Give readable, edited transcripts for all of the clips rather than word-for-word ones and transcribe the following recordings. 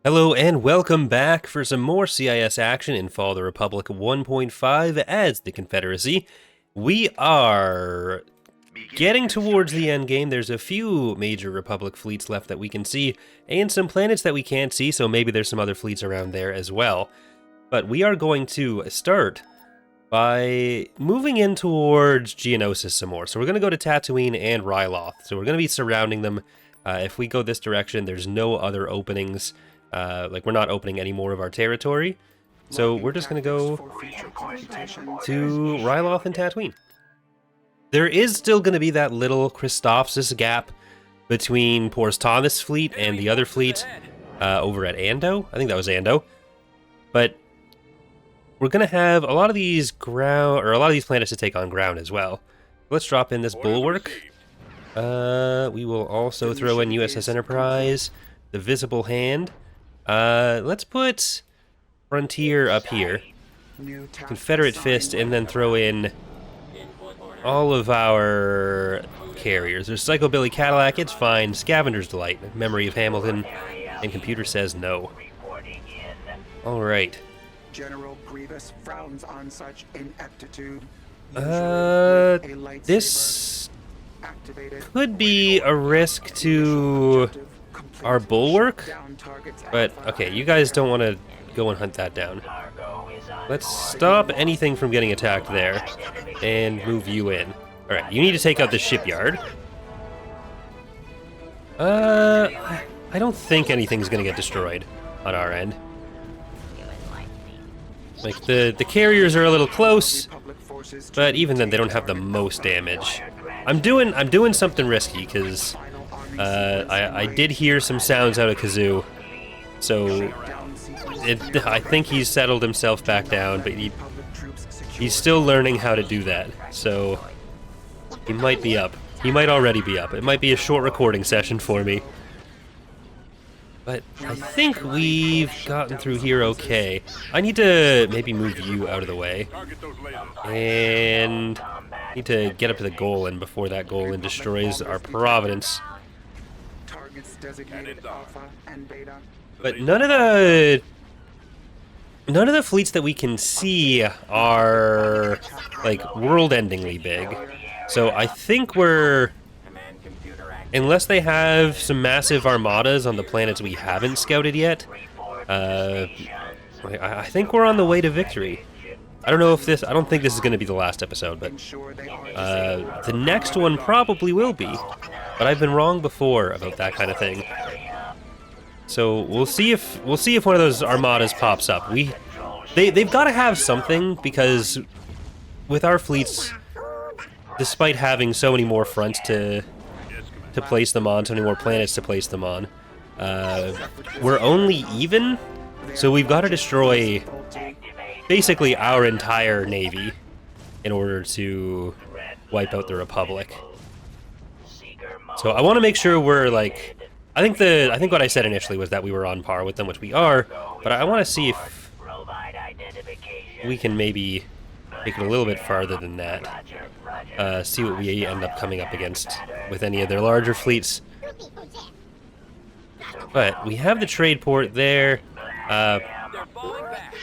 Hello and welcome back for some more CIS action in Fall of the Republic 1.5 as the Confederacy. We are getting towards the end game. There's a few major Republic fleets left that we can see, and some planets that we can't see, so maybe there's some other fleets around there as well. But we are going to start by moving in towards Geonosis some more. So we're going to go to Tatooine and Ryloth. So we're going to be surrounding them. If we go this direction, there's no other openings. We're not opening any more of our territory. So we're just going to go to Ryloth and Tatooine. There is still going to be that little Christophsis gap between Porstanus fleet and the other fleet over at Ando. I think that was Ando. But we're going to have a lot of these planets to take on ground as well. Let's drop in this bulwark. We will also throw in USS Enterprise, the Visible Hand. Let's put Frontier up here, Confederate Fist, and then throw in all of our carriers. There's Psychobilly Cadillac, it's fine. Scavenger's Delight, Memory of Hamilton, and Computer says no. Alright. General Grievous frowns on such ineptitude. This could be a risk to our bulwark, but okay, you guys don't want to go and hunt that down. Let's stop anything from getting attacked there and move you in. Alright, you need to take out the shipyard. I don't think anything's gonna get destroyed on our end. Like, the carriers are a little close, but even then they don't have the most damage. I'm doing something risky, because I did hear some sounds out of Kazoo, so I think he's settled himself back down, but he's still learning how to do that, so he might be up. He might already be up. It might be a short recording session for me. But I think we've gotten through here okay. I need to maybe move you out of the way. And need to get up to the Golan before that Golan destroys our Providence. But none of the fleets that we can see are like world-endingly big. So I think unless they have some massive armadas on the planets we haven't scouted yet, I think we're on the way to victory. I don't think this is going to be the last episode, but the next one probably will be. But I've been wrong before about that kind of thing. So we'll see if one of those armadas pops up. They've got to have something, because with our fleets, despite having so many more fronts to place them on, so many more planets to place them on, we're only even, so we've got to destroy basically our entire navy in order to wipe out the Republic. So I want to make sure we're like, I think what I said initially was that we were on par with them, which we are, but I want to see if we can maybe take it a little bit farther than that. See what we end up coming up against with any of their larger fleets. But we have the trade port there.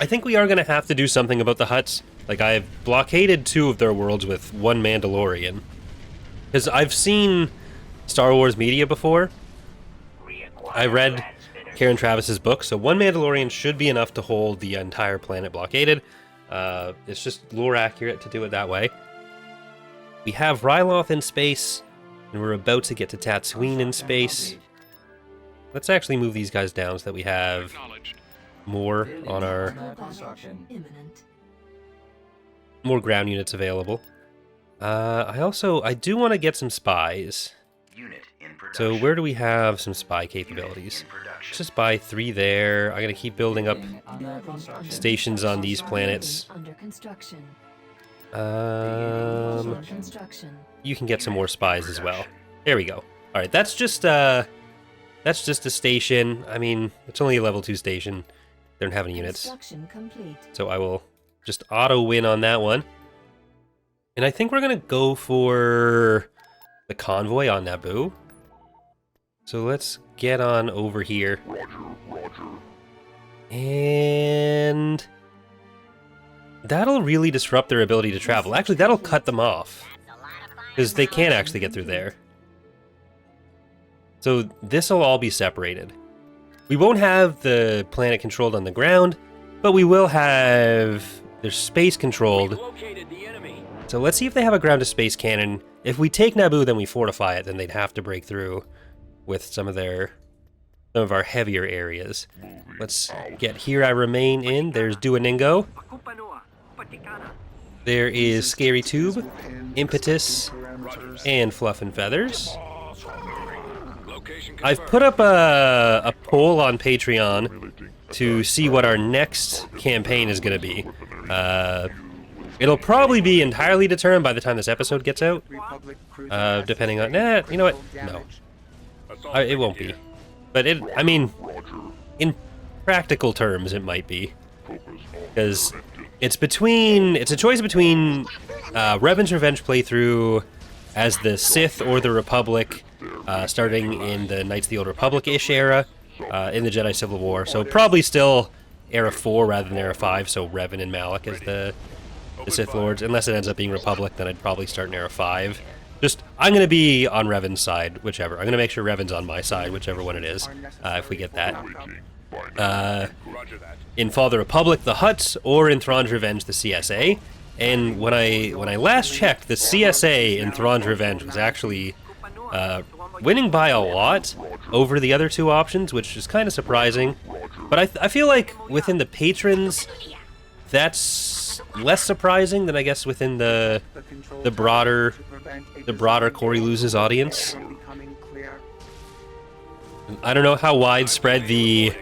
I think we are going to have to do something about the Hutts. Like, I've blockaded 2 of their worlds with 1 Mandalorian. Because I've seen Star Wars media before. I read Karen Travis's book, so 1 Mandalorian should be enough to hold the entire planet blockaded. It's just lore accurate to do it that way. We have Ryloth in space, and we're about to get to Tatooine in space. Let's actually move these guys down so that we have more on our... more ground units available. I do want to get some spies. So where do we have some spy capabilities? Let's just buy 3 there. I'm going to keep building up stations on these planets. You can get some more spies as well. There we go. Alright, that's just a station. I mean, it's only a level 2 station. They don't have any units. So I will just auto-win on that one. And I think we're going to go for the convoy on Naboo. So let's get on over here. And that'll really disrupt their ability to travel. Actually, that'll cut them off, because they can't actually get through there. So this will all be separated. We won't have the planet controlled on the ground, but we will have their space controlled. So let's see if they have a ground-to-space cannon. If we take Naboo, then we fortify it, then they'd have to break through with some of our heavier areas. Let's get Here I Remain in. There's Duoningo. There is Scary Tube, Impetus, and Fluff and Feathers. I've put up a poll on Patreon to see what our next campaign is going to be. It'll probably be entirely determined by the time this episode gets out. Depending on... you know what? No. It won't be. But I mean, in practical terms, it might be. Because it's a choice between Revan's Revenge playthrough as the Sith or the Republic, starting in the Knights of the Old Republic-ish era, in the Jedi Civil War. So probably still Era 4 rather than Era 5, so Revan and Malak as the Sith Lords. Unless it ends up being Republic, then I'd probably start in Era 5. I'm going to be on Revan's side, whichever. I'm going to make sure Revan's on my side, whichever one it is, if we get that. In Fall of the Republic, the Hutts, or in Thrawn's Revenge, the CSA. And when I last checked, the CSA in Thrawn's Revenge was actually winning by a lot over the other two options, which is kind of surprising. But I feel like within the patrons, that's less surprising than I guess within the broader Corey Loses audience. I don't know how widespread the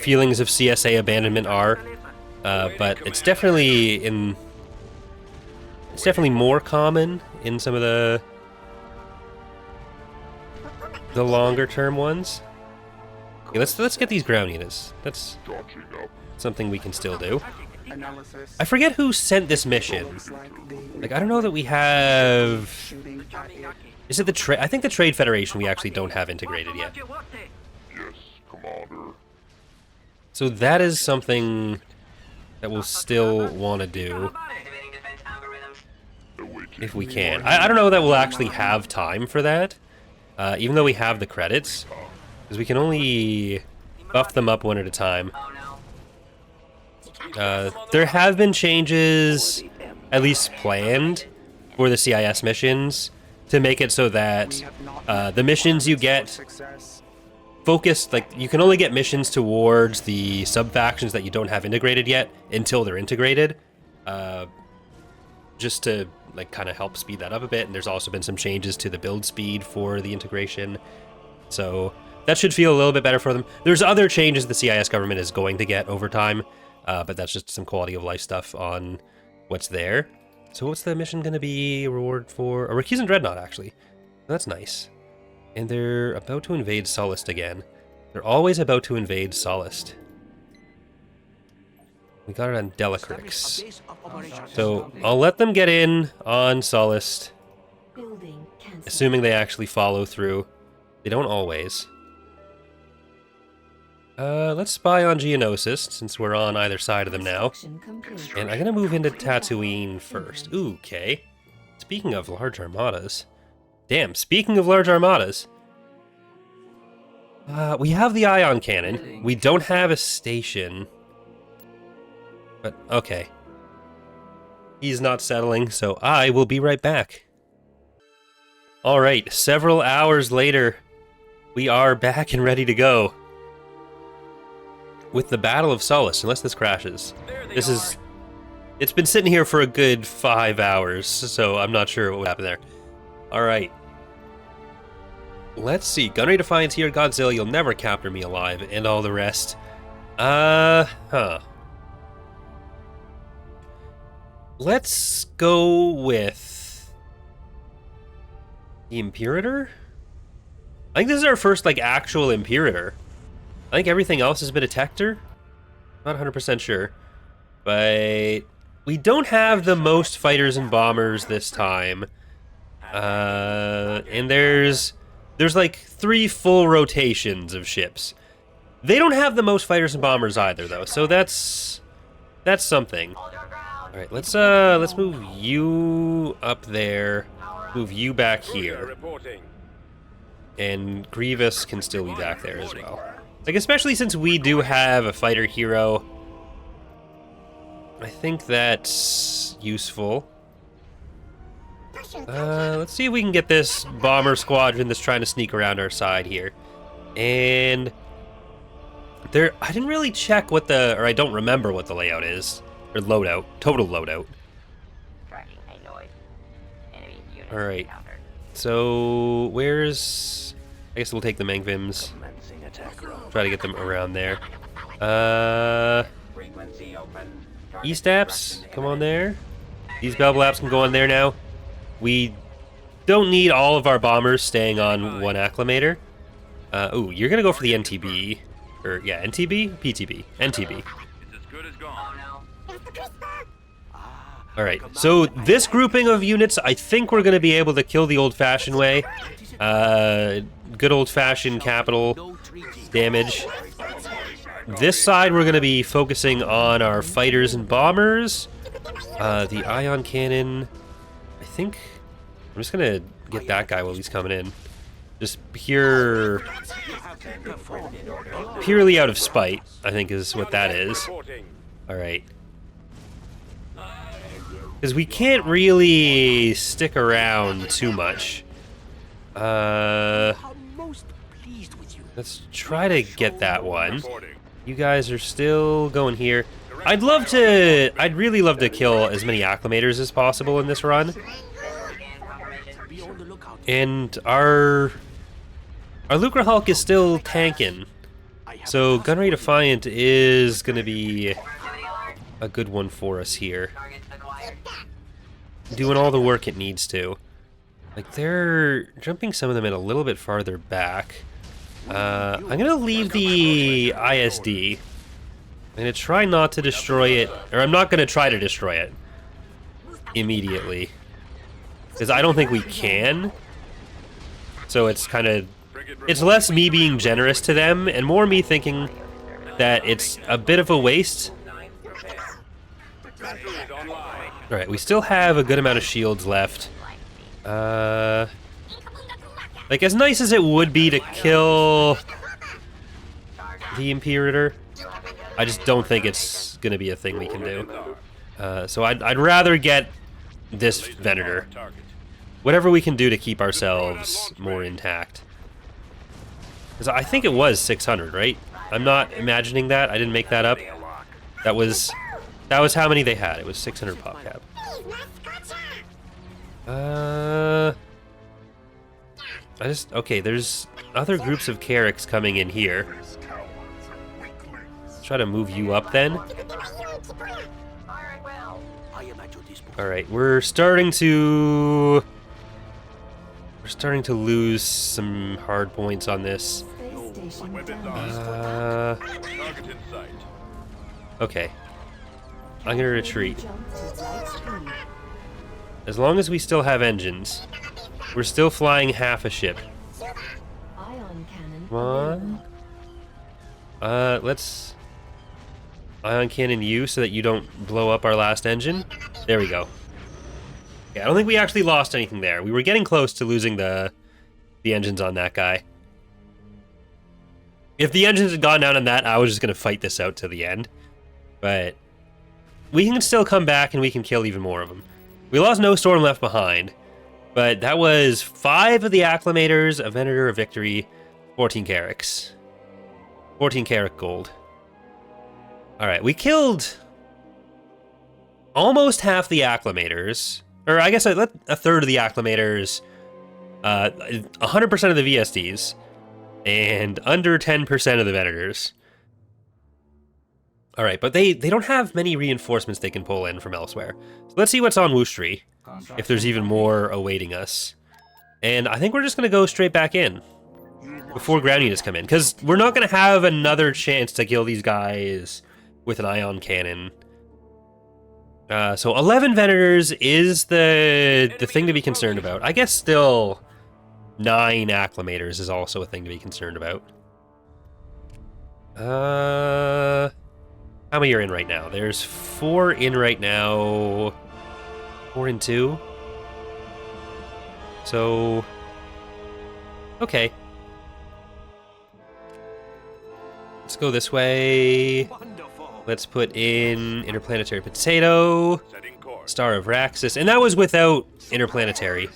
feelings of CSA abandonment are, but it's definitely more common in some of the longer term ones. Okay, let's get these ground units. That's something we can still do. I forget who sent this mission. Like, I don't know that we have... Is it the trade? I think the Trade Federation we actually don't have integrated yet. Yes, Commander. So that is something that we'll still want to do if we can. I don't know that we'll actually have time for that, even though we have the credits, because we can only buff them up one at a time. There have been changes, at least planned, for the CIS missions to make it so that the missions you get focused, like, you can only get missions towards the sub-factions that you don't have integrated yet until they're integrated, just to, like, kind of help speed that up a bit. And there's also been some changes to the build speed for the integration, so that should feel a little bit better for them. There's other changes the CIS government is going to get over time, but that's just some quality of life stuff on what's there. So what's the mission going to be a reward for? A Rakizan Dreadnought, actually. That's nice. And they're about to invade Sullust again. They're always about to invade Sullust. We got it on Delacrix. So I'll let them get in on Sullust, assuming they actually follow through. They don't always. Let's spy on Geonosis, since we're on either side of them now. And I'm gonna move into Tatooine first. Ooh, okay. Speaking of large armadas. Damn, speaking of large armadas. We have the ion cannon. We don't have a station. But, okay. He's not settling, so I will be right back. Alright, several hours later, we are back and ready to go. With the Battle of Sullust, unless this crashes. It's been sitting here for a good 5 hours, so I'm not sure what would happen there. Alright. Let's see. Gunray Defiance here, Godzilla, you'll never capture me alive, and all the rest. Let's go with the Imperator? I think this is our first, like, actual Imperator. I think everything else has been a Tector. Not 100% sure. But we don't have the most fighters and bombers this time. And there's like 3 full rotations of ships. They don't have the most fighters and bombers either, though, so that's something. All right, let's move you up there, move you back here, and Grievous can still be back there as well. Like, especially since we do have a fighter hero, I think that's useful. Let's see if we can get this bomber squadron that's trying to sneak around our side here. And I didn't really check what or I don't remember what the layout is. Or loadout. Total loadout. Alright. So, where's... I guess we'll take the Mangvims. Try to get them around there. E-Staps, come on there. These Belblaps can go on there now. We don't need all of our bombers staying on one acclimator. Ooh, you're gonna go for the NTB. Or, yeah, NTB? PTB. NTB. Alright, so this grouping of units, I think we're gonna be able to kill the old-fashioned way. Good old-fashioned capital damage. This side, we're gonna be focusing on our fighters and bombers. The ion cannon, I think... I'm just gonna get that guy while he's coming in. Just purely out of spite, I think is what that is. Alright. Because we can't really stick around too much. Let's try to get that one. You guys are still going here. I'd really love to kill as many acclimators as possible in this run. And our Lucre Hulk is still tanking. So Gunray Defiant is going to be a good one for us here. Doing all the work it needs to. Like, they're jumping some of them in a little bit farther back. I'm going to leave the ISD. I'm going to try not to destroy it. Or I'm not going to try to destroy it immediately. Because I don't think we can. So it's kind of... It's less me being generous to them, and more me thinking that it's a bit of a waste. Alright, we still have a good amount of shields left. Like, as nice as it would be to kill the Imperator, I just don't think it's gonna be a thing we can do. So I'd rather get this Venator. Whatever we can do to keep ourselves more intact. Because I think it was 600, right? I'm not imagining that. I didn't make that up. That was how many they had. It was 600 pop cap. Okay, there's other groups of Carracks coming in here. Let's try to move you up then. Alright, we're starting to lose some hard points on this. Okay. I'm gonna retreat. As long as we still have engines. We're still flying half a ship. Come on. Let's ion cannon you so that you don't blow up our last engine. There we go. Yeah, I don't think we actually lost anything there. We were getting close to losing the engines on that guy. If the engines had gone down on that, I was just going to fight this out to the end. But we can still come back and we can kill even more of them. We lost no Storm left behind. But that was 5 of the Acclimators, a Venator, a Victory, 14 Carracks. 14 Carrack gold. Alright, we killed almost half the Acclimators. Or I guess a third of the Acclimators, 100% of the VSDs, and under 10% of the Venators. Alright, but they don't have many reinforcements they can pull in from elsewhere. So let's see what's on Woostri, if there's even more awaiting us. And I think we're just going to go straight back in, before ground units come in, because we're not going to have another chance to kill these guys with an ion cannon. So 11 Venators is the thing to be concerned about. I guess still 9 Acclimators is also a thing to be concerned about. How many are in right now? There's 4 in right now. 4 and 2. So, okay. Let's go this way. Let's put in Interplanetary Potato, Star of Raxus, and that was without Interplanetary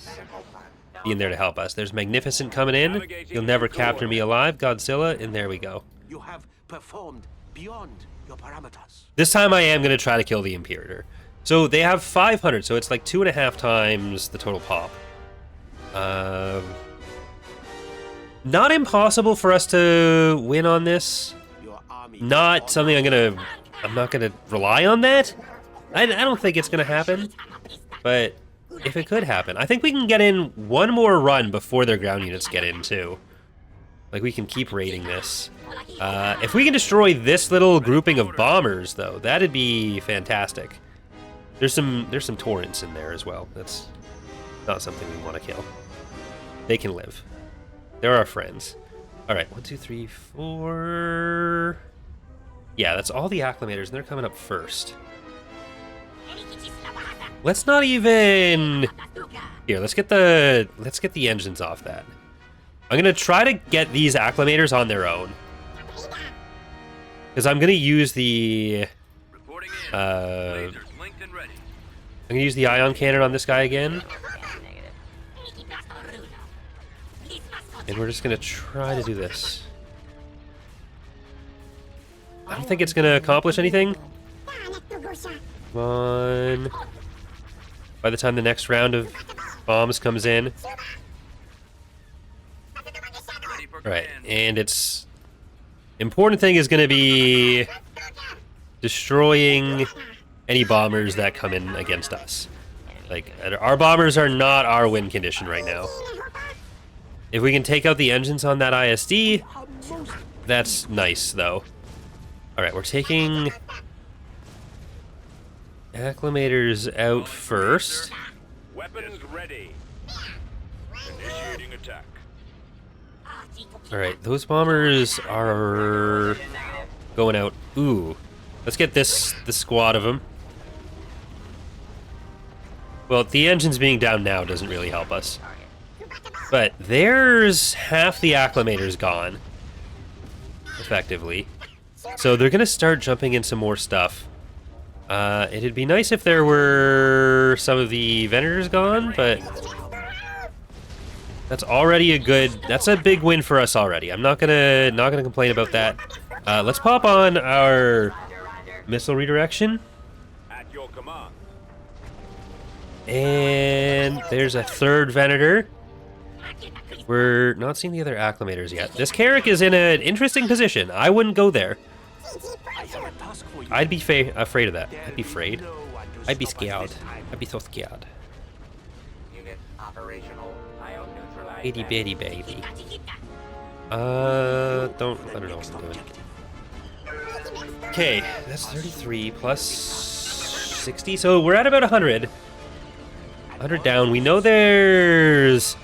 being there to help us. There's Magnificent coming in. You'll never capture me alive, Godzilla, and there we go. You have performed beyond your parameters. This time I am going to try to kill the Imperator. So they have 500, so it's like 2.5 times the total pop. Not impossible for us to win on this. Not something I'm not gonna rely on that. I don't think it's gonna happen, but if it could happen, I think we can get in one more run before their ground units get in too. Like, we can keep raiding this. If we can destroy this little grouping of bombers, though, that'd be fantastic. There's some torrents in there as well. That's not something we want to kill. They can live. They're our friends. All right, 1, 2, 3, 4. Yeah, that's all the acclimators, and they're coming up first. Let's not even... Here, let's get the engines off that. I'm gonna try to get these acclimators on their own, because I'm gonna use the I'm gonna use the ion cannon on this guy again, and we're just gonna try to do this. I don't think it's gonna accomplish anything. Come on. By the time the next round of bombs comes in. Alright, and its important thing is going to be destroying any bombers that come in against us. Like, our bombers are not our win condition right now. If we can take out the engines on that ISD, that's nice, though. Alright, we're taking acclimators out first. Weapons ready. Initiating attack. Alright, those bombers are going out. Ooh. Let's get the squad of them. Well, the engines being down now doesn't really help us. But there's half the acclimators gone. Effectively. So they're going to start jumping in some more stuff. It'd be nice if there were some of the vendors gone, but... That's already that's a big win for us already. I'm not gonna complain about that. Let's pop on our missile redirection. At your command. And there's a third Venator. We're not seeing the other acclimators yet. This Carrack is in an interesting position. I wouldn't go there. I'd be afraid of that. I'd be afraid. I'd be scared. I'd be so scared. Itty bitty baby. I don't know what I'm doing. Okay, that's 33 plus 60, so we're at about 100. 100 down. We know there's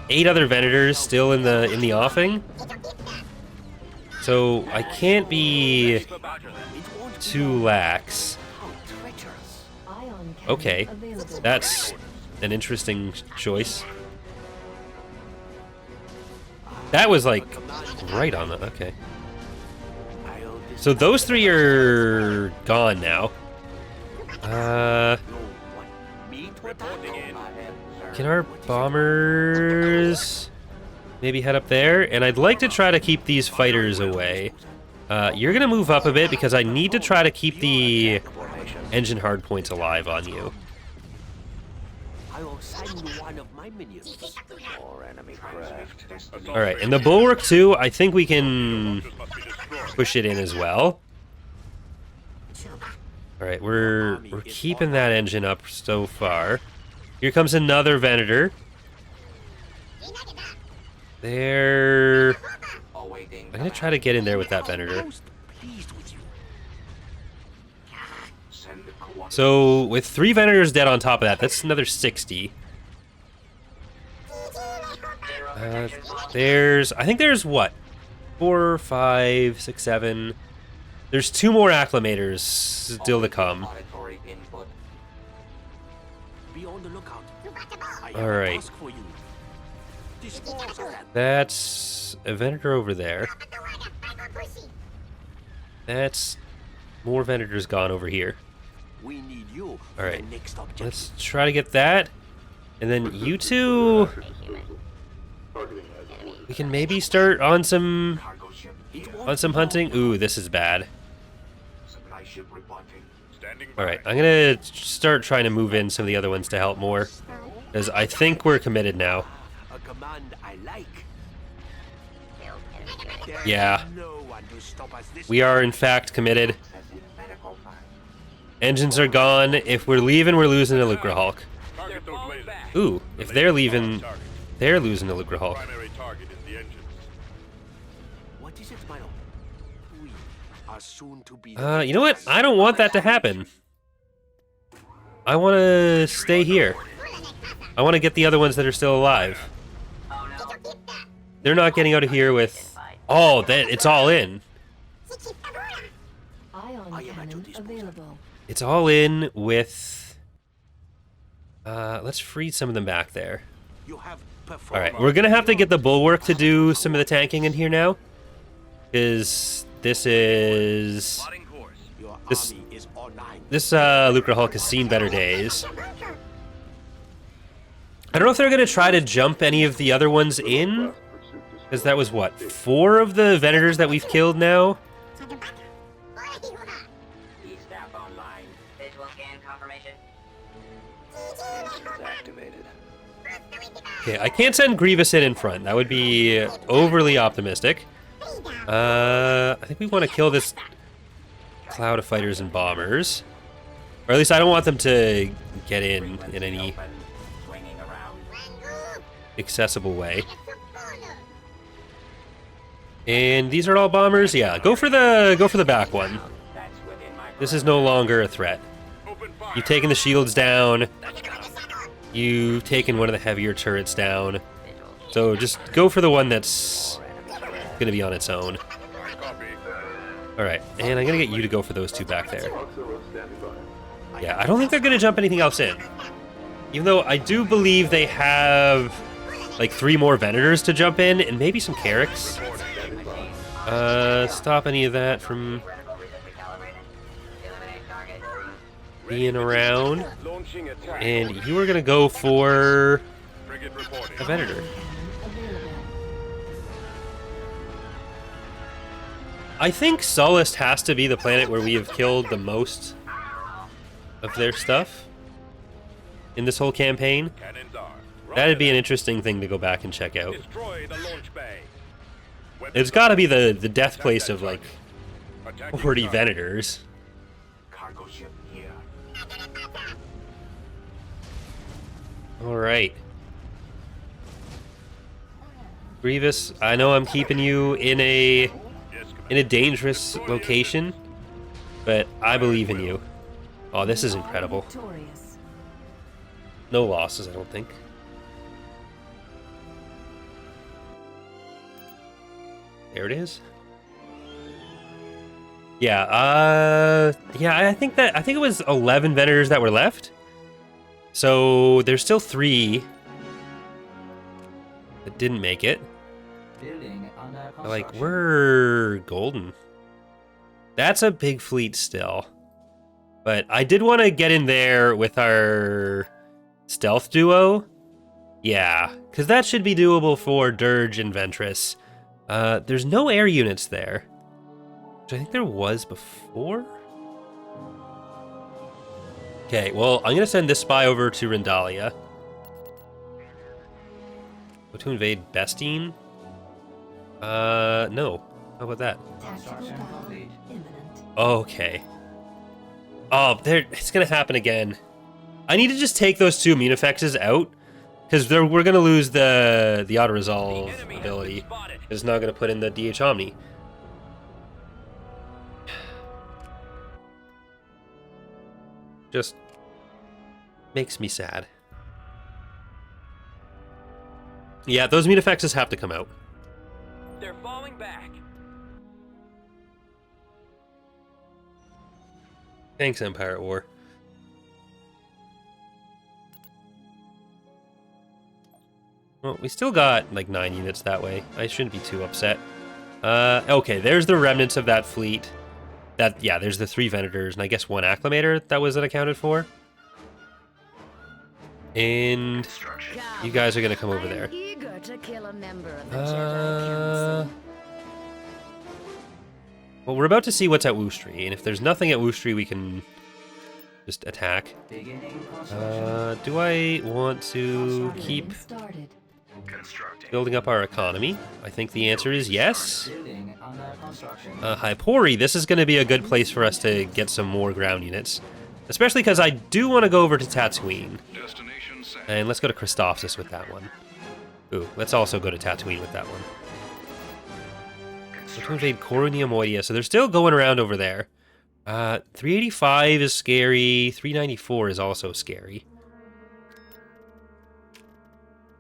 8 other Venators still in the offing. So I can't be too lax. Okay, that's an interesting choice. That was like right on the... Okay. So those 3 are gone now. Can our bombers maybe head up there? And I'd like to try to keep these fighters away. You're going to move up a bit because I need to try to keep the engine hardpoints alive on you. Alright, and the bulwark too, I think we can push it in as well. Alright, we're keeping that engine up so far. Here comes another Venator. There. I'm gonna try to get in there with that Venator. So, with 3 Venators dead on top of that, that's another 60. I think there's what? 4, 5, 6, 7. There's 2 more acclimators still to come. Auditory input. Be on the lookout. I have All a right. task for you. Dispose of them. That's a Venator over there. That's more Venators gone over here. We need you for All right. the next objective. Let's try to get that. And then you two, we can maybe start on some Cargo ship here. hunting. Ooh, this is bad. Supply ship reporting. Standing by. All right, I'm gonna start trying to move in some of the other ones to help more, because I think we're committed now. A command I like. Yeah, No one to stop us this we are in fact committed. Accessing medical file. Engines are gone. If we're leaving, we're losing to Lucre Hulk. Target those lasers. Ooh, if they're leaving, Target. they're losing to Lucre Hulk. Primary target is the engines. What is it, Milo? We are soon to be. You know what? I don't want that to happen. I want to stay here. I want to get the other ones that are still alive. They're not getting out of here with... Oh, that it's all in. Ion I am at your cannon disposal. available. It's all in with... let's free some of them back there. You have performed. Alright, we're gonna have to get the Bulwark to do some of the tanking in here now. Because this is... Plotting course. Your This- army is online. This, Lucre Hulk has seen better days. I don't know if they're gonna try to jump any of the other ones in. Because that was, what, 4 of the Venators that we've killed now? E-staff online. Visual scan confirmation. Activated. Okay, I can't send Grievous in front. That would be overly optimistic. I think we want to kill this cloud of fighters and bombers. Or at least I don't want them to get in any Open. Swinging around. accessible way. And these are all bombers? Yeah, go for the back one. That's within my. This is no longer a threat. Open fire. You've taken the shields down. You've taken one of the heavier turrets down. So just go for the one that's gonna be on its own. Copy. Alright, and I'm gonna get you to go for those 2 back there. Yeah, I don't think they're gonna jump anything else in. Even though I do believe they have like 3 more Venators to jump in, and maybe some Carracks. Stop any of that from being around. Launching attack. And you were gonna go for Frigate reporting. a Venator. Available. I think Sullust has to be the planet where we have killed the most of their stuff in this whole campaign. Cannons are. That'd be an interesting thing to go back and check out. Destroy the launch bay. It's got to be the death place of like Attacking 40 target. Venators. Cargo ship here. All right. Grievous, I know I'm keeping you in a Yes, dangerous location, but I believe in you. Oh, this is incredible. Victorious. No losses, I don't think. There it is. Yeah, I think it was 11 Venators that were left. So there's still 3 that didn't make it. Building under Like, construction. we're golden. That's a big fleet still. But I did want to get in there with our stealth duo. Yeah, because that should be doable for Dirge and Ventress. There's no air units there, which I think there was before. Okay, well, I'm going to send this spy over to Rendalia. Go to invade Bestine? No. How about that? Construction complete. Imminent. Okay. Oh, it's gonna happen again. I need to just take those 2 Munifexes out, because we're gonna lose the auto-resolve ability. It's not gonna put in the DH Omni. Just makes me sad. Yeah, those Munifexes have to come out. They're falling back. Thanks, Empire at War. Well, we still got like 9 units that way. I shouldn't be too upset. Okay, there's the remnants of that fleet. Yeah, there's the 3 Venators and I guess 1 Acclimator that was unaccounted for. And you guys are gonna come over there. Eager to kill a member of the Jedi Council. Well, we're about to see what's at Woostri, and if there's nothing at Woostri, we can just attack. Beginning construction. Do I want to keep building up our economy? I think the answer is yes. Building under construction. Hypori, this is going to be a good place for us to get some more ground units. Especially because I do want to go over to Tatooine. And let's go to Christophsis with that one. Ooh, let's also go to Tatooine with that one. To invade Coronia Moidia, so they're still going around over there. 385 is scary. 394 is also scary.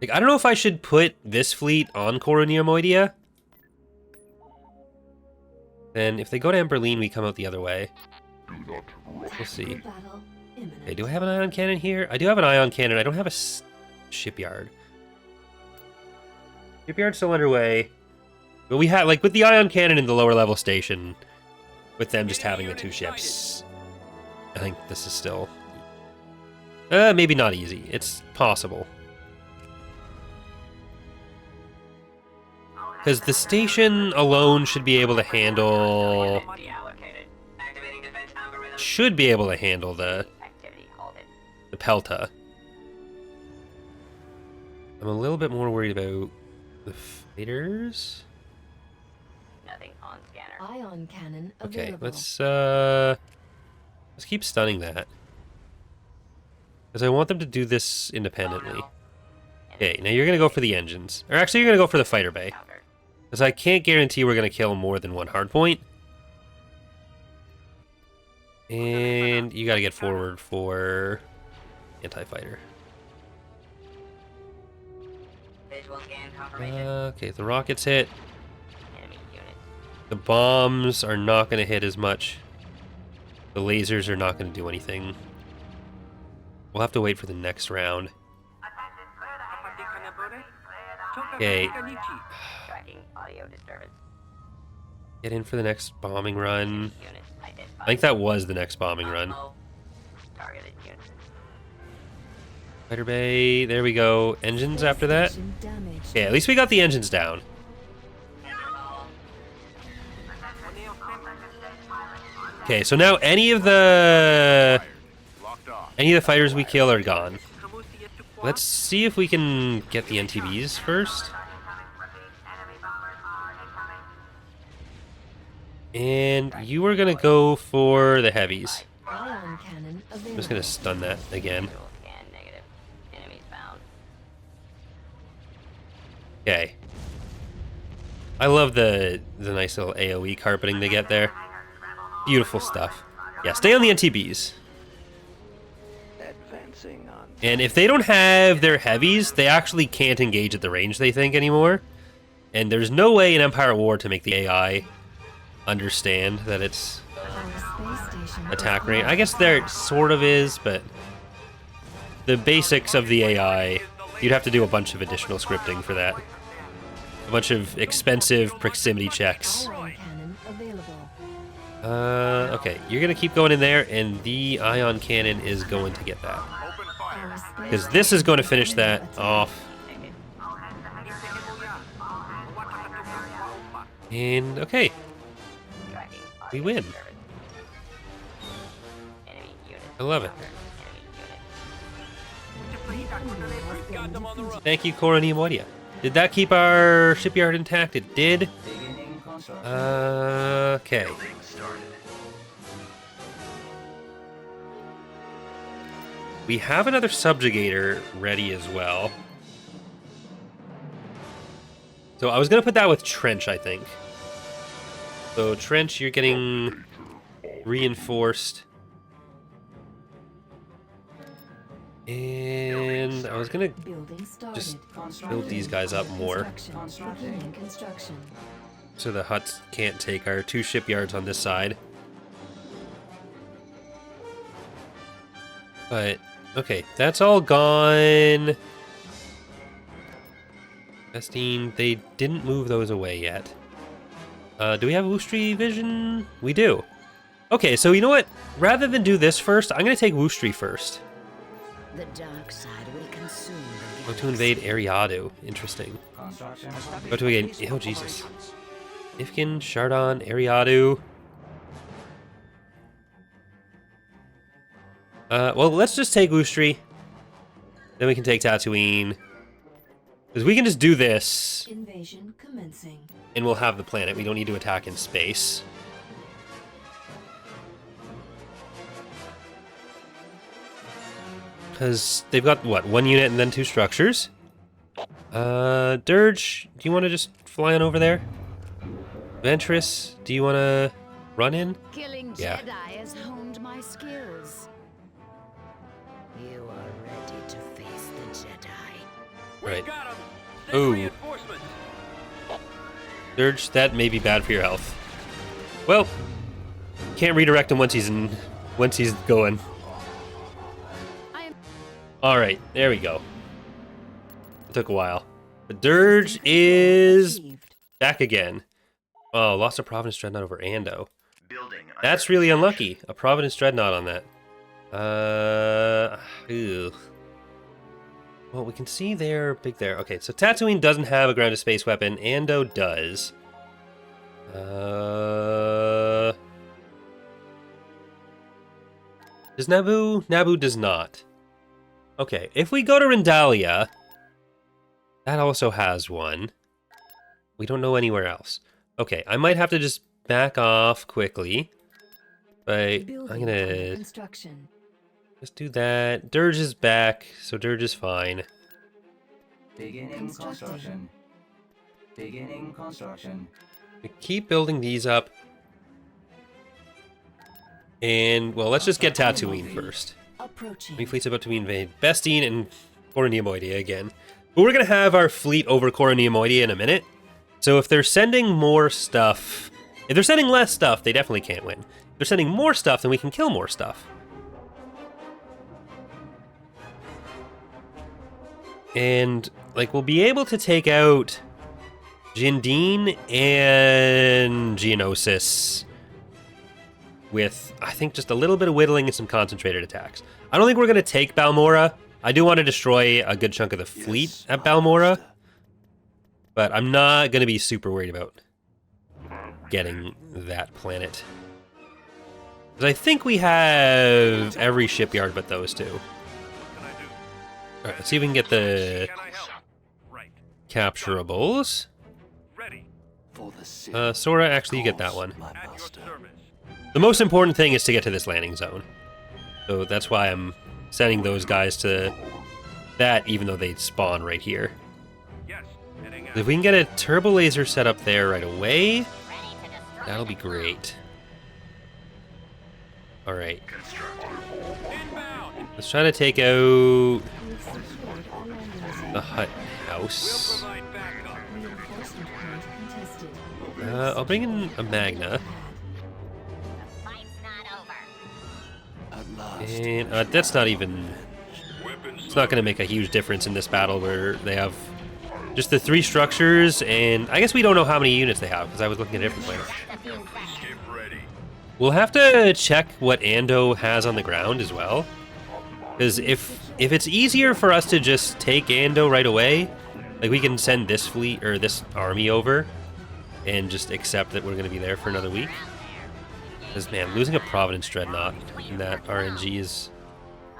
Like, I don't know if I should put this fleet on Coronia Moidia. Then, if they go to Emberline, we come out the other way. We'll see. Okay, do I have an ion cannon here? I do have an ion cannon. I don't have a shipyard. Shipyard's still underway. But we had, like, with the ion cannon in the lower level station, with them just having the 2 ships, I think this is still... maybe not easy. It's possible. Because the station alone should be able to handle... Reallocated. Activating defense algorithm. Should be able to handle the Activity halted. Pelta. I'm a little bit more worried about the fighters. Nothing on scanner. Ion cannon Okay, available. let's keep stunning that. Because I want them to do this independently. Okay, now you're gonna go for the engines. Or actually you're gonna go for the fighter bay. Counter. Because I can't guarantee we're gonna kill more than 1 hardpoint. And you gotta get forward for anti-fighter. Visual scan confirmation. Okay, the rockets hit. Enemy unit. The bombs are not going to hit as much. The lasers are not going to do anything. We'll have to wait for the next round. Okay, Tracking audio disturbance. get in for the next bombing run. Unit I identified. think that was the next bombing run. Targeted unit. Fighter bay, there we go. Engines after that. Station damaged. Okay, at least we got the engines down. Okay, so now any of the fighters we kill are gone. Let's see if we can get the NTBs first. And you are gonna go for the heavies. Ion cannon available. I'm just gonna stun that again. Visual scan negative. Enemies found. Okay. I love the nice little AoE carpeting they get there. Beautiful stuff. Yeah, stay on the NTBs. Advancing on. And if they don't have their heavies, they actually can't engage at the range they think anymore. And there's no way in Empire at War to make the AI understand that it's Our space station attack range. I guess there sort of is, but the basics of the AI, you'd have to do a bunch of additional scripting for that. A bunch of expensive proximity checks. Ion cannon available. Okay, you're gonna keep going in there, and the ion cannon is going to get that. Open fire. Our space Because this is going to finish that off. And, okay, Tracking we audio win. disturbance. Enemy unit. I love it. Enemy unit. Thank you, Coroni Modia. Did that keep our shipyard intact? It did. Beginning construction. Okay. We have another subjugator ready as well. So I was going to put that with Trench, I think. So Trench, you're getting reinforced. And I was going to Building started. just build these guys up more Construction. Beginning construction. so the Hutts can't take our 2 shipyards on this side. But, okay, that's all gone. Testing, they didn't move those away yet. Do we have Woostri vision? We do. Okay, so you know what? Rather than do this first, I'm going to take Woostri first. The dark side will consume the Go to invade Eriadu. Interesting. Construction Go to again. Oh, Jesus. Ifkin, Chardaan, Eriadu. Well, let's just take Woostri. Then we can take Tatooine. Because we can just do this, Invasion commencing. and we'll have the planet. We don't need to attack in space. Because they've got, what, 1 unit and then 2 structures? Dirge, do you want to just fly on over there? Ventress, do you want to run in? Killing Yeah. Jedi has honed my skills. You are ready to face the Jedi. Right. Got him. Ooh. Reinforcements. Dirge, that may be bad for your health. Well, can't redirect him once he's going. All right, there we go. It took a while. The Dirge is back again. Oh, lost a Providence Dreadnought over Ando. That's really unlucky. A Providence Dreadnought on that. Ew. Well, we can see they're big there. Okay, so Tatooine doesn't have a grounded space weapon. Ando does. Does Naboo? Naboo does not. Okay, if we go to Rendalia, that also has one. We don't know anywhere else. Okay, I might have to just back off quickly. But I'm gonna Construction. just do that. Dirge is back, so Dirge is fine. beginning construction. Beginning construction. We keep building these up. And, well, let's just get Tatooine first. Approaching. Main fleet's about to invade Bestine and Coroneomoidia again. But we're going to have our fleet over Coroneomoidia in a minute. So if they're sending more stuff... If they're sending less stuff, they definitely can't win. If they're sending more stuff, then we can kill more stuff. And, like, we'll be able to take out Jindine and Geonosis with, I think, just a little bit of whittling and some concentrated attacks. I don't think we're going to take Balmorra. I do want to destroy a good chunk of the fleet at Balmorra, but I'm not going to be super worried about getting that planet. Because I think we have every shipyard but those two. Alright, let's see if we can get the Can I help? Right. capturables. Ready. Sora, actually, you get that one. At your service. The most important thing is to get to this landing zone. So that's why I'm sending those guys to that, even though they spawn right here. Yes. Heading out. If we can get a turbo laser set up there right away, that'll be great. Alright. Inbound. Let's try to take out the hut house. Provide backup. I'll bring in a Magna. Fight's not over. And that's not even... It's not going to make a huge difference in this battle where they have just the 3 structures, and I guess we don't know how many units they have, because I was looking at a different planet. Skip ready. We'll have to check what Ando has on the ground as well. Because if it's easier for us to just take Ando right away, like we can send this fleet, or this army over, and just accept that we're going to be there for another week. Because, man, losing a Providence Dreadnought in that RNG is...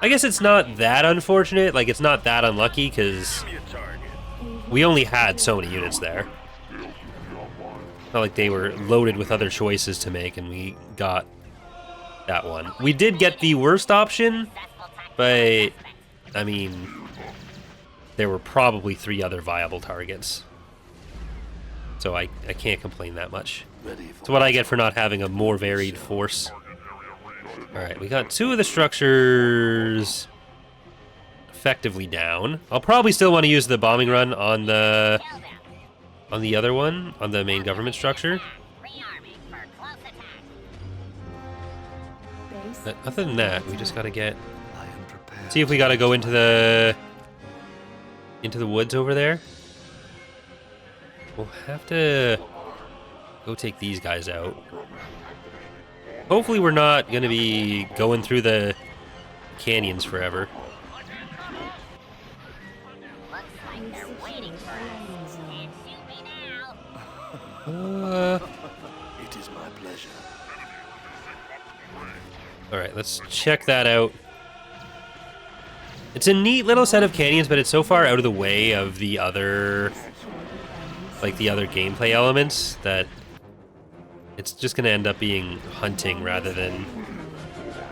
I guess it's not that unfortunate, like it's not that unlucky, because Give me a target. we only had so many units there. Not like they were loaded with other choices to make, and we got that one. We did get the worst option, but, I mean, there were probably 3 other viable targets. So I can't complain that much. It's what I get for not having a more varied force. Alright, we got 2 of the structures effectively down. I'll probably still want to use the bombing run on the other one, on the main government structure. Rearming for close attack. But other than that, we just gotta get See if we gotta go into the woods over there. We'll have to go take these guys out. Hopefully we're not gonna be going through the canyons forever. Looks like they're waiting for us. Can't shoot me now. It is my pleasure. Alright, let's check that out. It's a neat little set of canyons, but it's so far out of the way of the other, like the other gameplay elements, that it's just going to end up being hunting rather than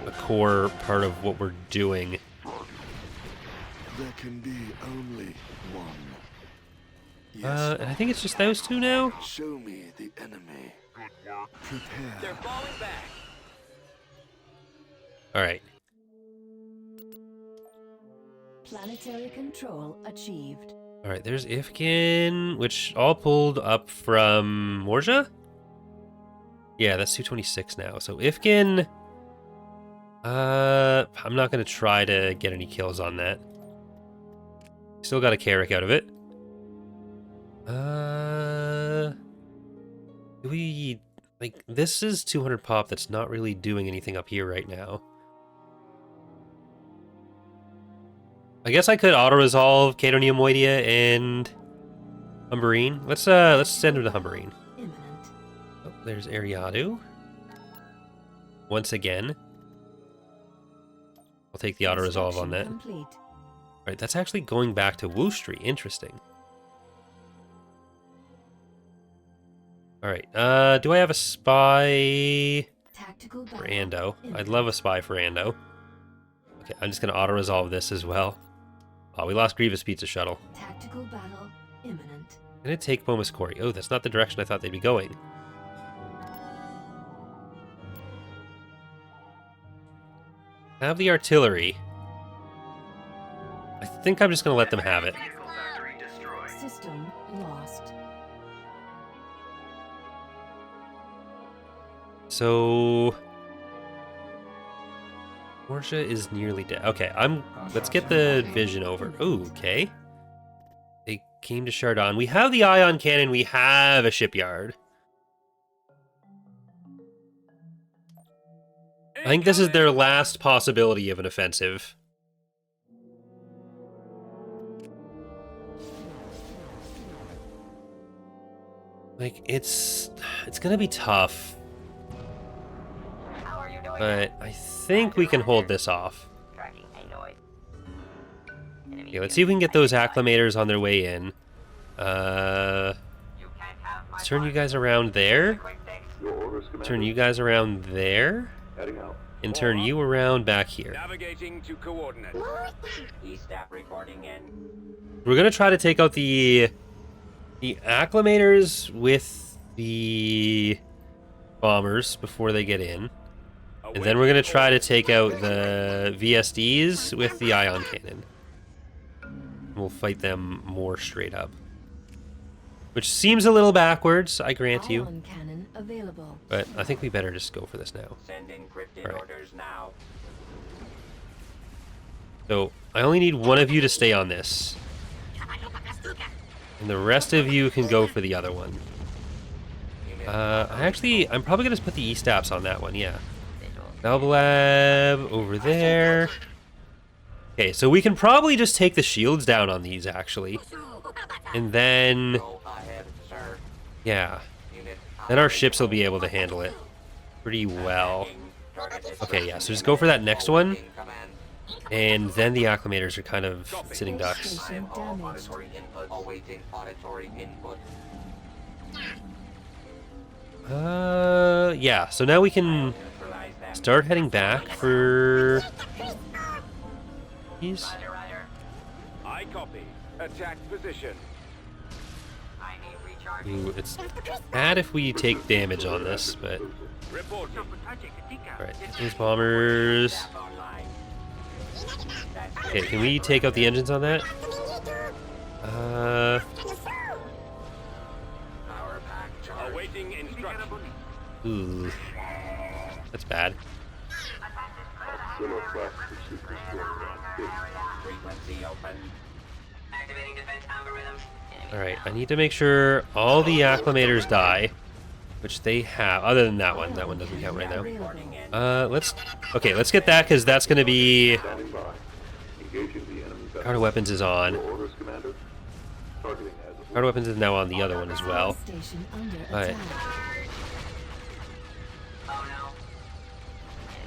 a core part of what we're doing. There can be only one. And I think it's just those two now? Show me the enemy. Prepare. They're falling back. Alright. Planetary control achieved. Alright, there's Ifkin, which all pulled up from Morja? Yeah, that's 226 now. So Ifkin... I'm not going to try to get any kills on that. Still got a Carrick out of it. Do we... Like, this is 200 pop that's not really doing anything up here right now. I guess I could auto-resolve Cato Neomoidia and Humberine. Let's send him to Humberine. Imminent. Oh, there's Eriadu. Once again. I'll take the auto-resolve on that. Complete. Alright, that's actually going back to Woostri. Interesting. Alright, do I have a spy Tactical for battle. Ando? I'd love a spy for Ando. Okay, I'm just going to auto-resolve this as well. Oh, we lost Grievous Pizza Shuttle. Tactical battle imminent. I'm going to take Bomus Quarry. Oh, that's not the direction I thought they'd be going. Have the artillery. I think I'm just going to let them have it. System lost. So... Portia is nearly dead. Okay, let's get the vision over. Ooh, okay. They came to Chardaan. We have the ion cannon. We have a shipyard. I think this is their last possibility of an offensive. Like, it's gonna be tough. How are you doing? But I think we can hold this off. Tracking Anoid. Enemy Okay, let's see if we can get those acclimators on their way in. You can't have my Let's turn you guys around there. quick fix. Turn you guys around there. And turn you around back here. Navigating to coordinates. E-staff reporting in. We're gonna try to take out the acclimators with the bombers before they get in. And then we're going to try to take out the VSDs with the ion cannon. We'll fight them more straight up. Which seems a little backwards, I grant you. Ion cannon available. But I think we better just go for this now. Send encrypted Right. orders now. So, I only need one of you to stay on this. And the rest of you can go for the other one. I'm probably going to put the E-Staps on that one, yeah. Valvelab over there. Okay, so we can probably just take the shields down on these, actually. And then... yeah. Then our ships will be able to handle it pretty well. Okay, yeah, so just go for that next one. And then the acclimators are kind of sitting ducks. Station damaged. Awaiting auditory input. Yeah, so now we can start heading back for these. I copy. Attack position. I need recharge. Ooh, it's bad if we take damage on this, but... Reporting. Alright, these bombers... Okay, can we take out the engines on that? Awaiting instruction. Ooh. That's bad. Frequency open. Activating defense algorithms. Alright, I need to make sure all the acclimators die. Which they have, other than that one. That one doesn't count right now. Let's get that, because that's going to be... Card of Weapons is on. Card of Weapons is now on the other one as well. Alright.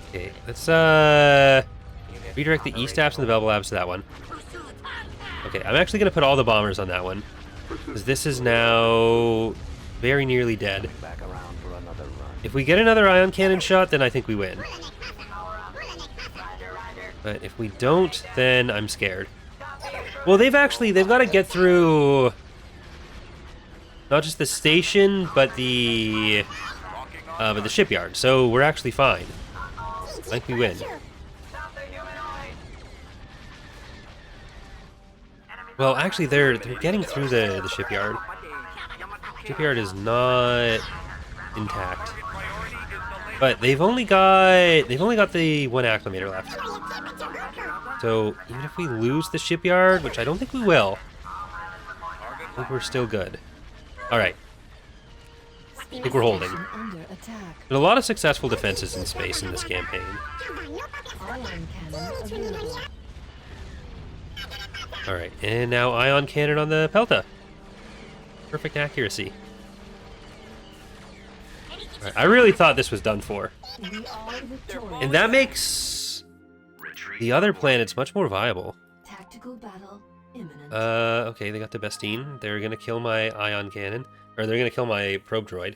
Okay, let's redirect the E-Staffs and the Bubble Labs to that one. Okay, I'm actually going to put all the bombers on that one. Because this is now very nearly dead. Back around for another run. If we get another ion cannon shot, then I think we win. But if we don't, then I'm scared. Well, they've got to get through not just the station, but the shipyard. So we're actually fine. I think we win. Well, actually, they're getting through the shipyard. Shipyard is not intact, but they've only got the one acclimator left. So even if we lose the shipyard, which I don't think we will, I think we're still good. All right, I think we're holding. There's a lot of successful defenses in space in this campaign. All right, and now ion cannon on the Pelta. Perfect accuracy. Right, I really thought this was done for. And that makes the other planets much more viable. Tactical battle imminent. Okay, they got the Bestine. They're gonna kill my ion cannon. Or they're gonna kill my probe droid.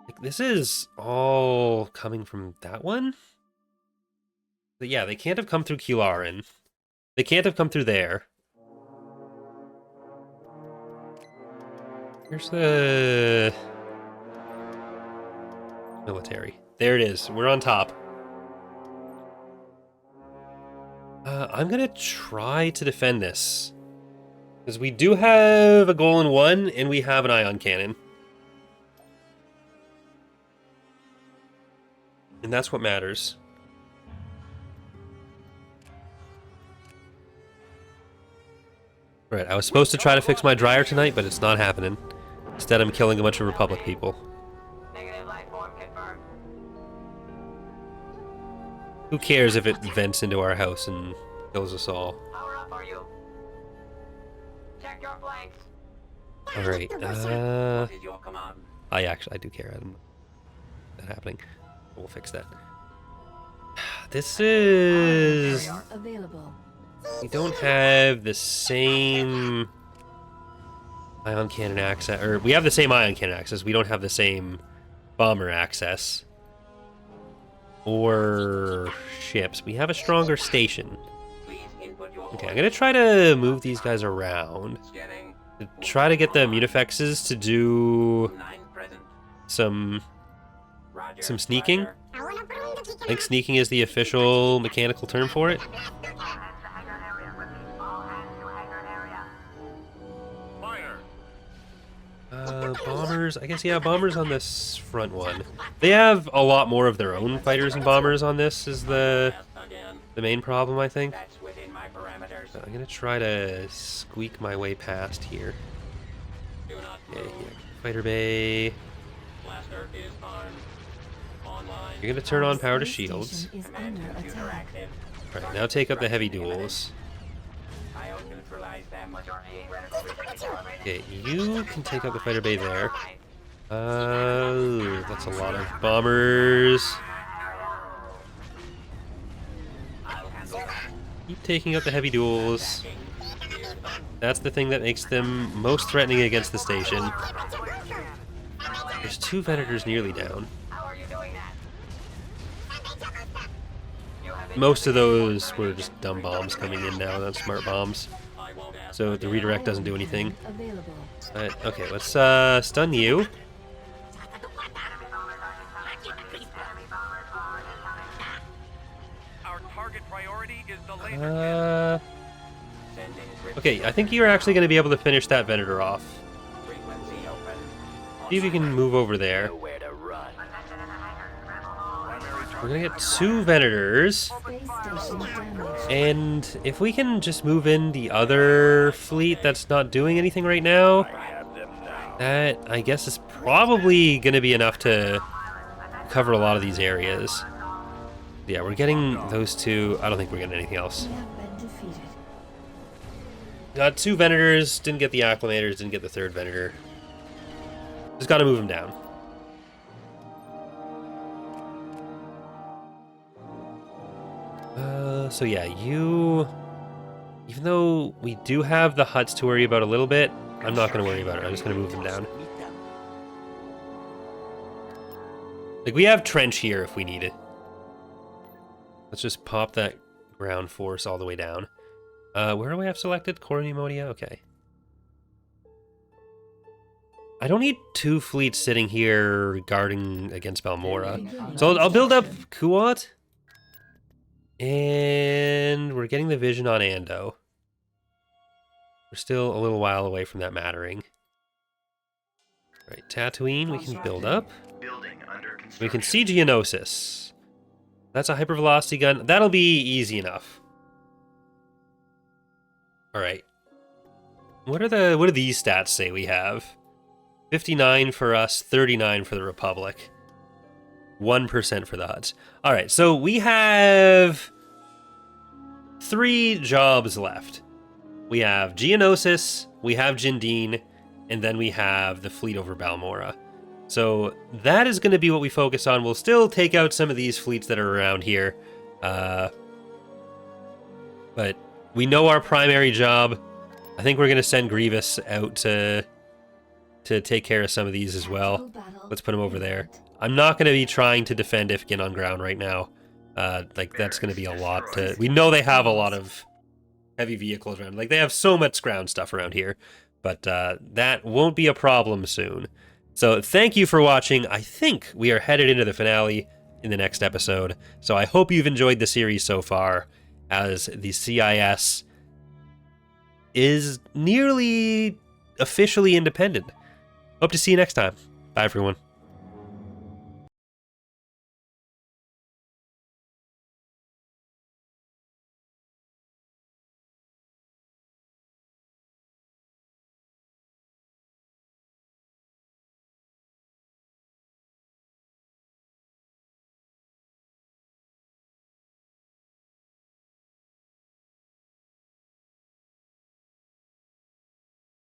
Like, this is all coming from that one? But yeah, they can't have come through Kilarin. They can't have come through there. Here's the military. There it is. We're on top. I'm gonna try to defend this. Because we do have a goal in one, and we have an ion cannon. And that's what matters. Right, I was supposed to try to fix my dryer tonight, but it's not happening. Instead, I'm killing a bunch of Republic people. Negative life form confirmed. Who cares if it vents into our house and kills us all? Power up, are you? Check your flanks. Alright, What is your command? I do care. I'm that happening. We'll fix that. This is... Available. We don't have the same ion cannon access, or we have the same ion cannon access. We don't have the same bomber access or ships. We have a stronger station. Please input your Okay, I'm gonna try to move these guys around Scanning. to try to get the Munifexes to do 9 present. some Roger. sneaking. Roger. I think sneaking is the official mechanical term for it. Fire. Bombers, I guess, yeah, bombers on this front one. They have a lot more of their own fighters and bombers on this is the Again. main problem, I think. That's within my parameters. I'm gonna try to squeak my way past here. Do not Okay, move. here. Fighter bay. Blaster is armed. Online. You're gonna turn on power to shields. Is Command under computer attack. active. Alright, now take up the heavy duels. I neutralize them. Okay, you can take up the fighter bay there. That's a lot of bombers. Keep taking out the heavy duels. That's the thing that makes them most threatening against the station. There's 2 Venators nearly down. How are you doing that? Most of those were just dumb bombs coming in now, not smart bombs. So the redirect doesn't do anything. Available. But, okay, let's stun you. Our target priority is the laser. Okay, I think you're actually going to be able to finish that Venator off. Frequency open. See if you can move over there. Nowhere to run. Primary We're gonna get 2 Venators. Space station damaged. And if we can just move in the other fleet that's not doing anything right now, that, I guess, is probably going to be enough to cover a lot of these areas. Yeah, we're getting those 2. I don't think we're getting anything else. We have been defeated. Got 2 Venators, didn't get the Acclimators, didn't get the 3rd Venator. Just got to move them down. So yeah, even though we do have the huts to worry about a little bit, I'm not going to worry about it. I'm just going to move them down. Like, we have trench here if we need it. Let's just pop that ground force all the way down. Where do we have selected? Core Pneumonia? Okay. I don't need 2 fleets sitting here guarding against Balmora. So I'll build up Kuat. And we're getting the vision on Ando. We're still a little while away from that mattering. Right, Tatooine we can build up. We can see Geonosis. That's a hypervelocity gun. That'll be easy enough. Alright. What do these stats say we have? 59 for us, 39 for the Republic. 1% for the Huts. Alright, so we have 3 jobs left. We have Geonosis, we have Jindine, and then we have the fleet over Balmora. So that is going to be what we focus on. We'll still take out some of these fleets that are around here. But we know our primary job. I think we're going to send Grievous out to take care of some of these as well. Let's put him over there. I'm not going to be trying to defend Ifgin on ground right now. Like, that's going to be a lot to... We know they have a lot of heavy vehicles around. Like, they have so much ground stuff around here. But that won't be a problem soon. So thank you for watching. I think we are headed into the finale in the next episode. So I hope you've enjoyed the series so far, as the CIS is nearly officially independent. Hope to see you next time. Bye, everyone.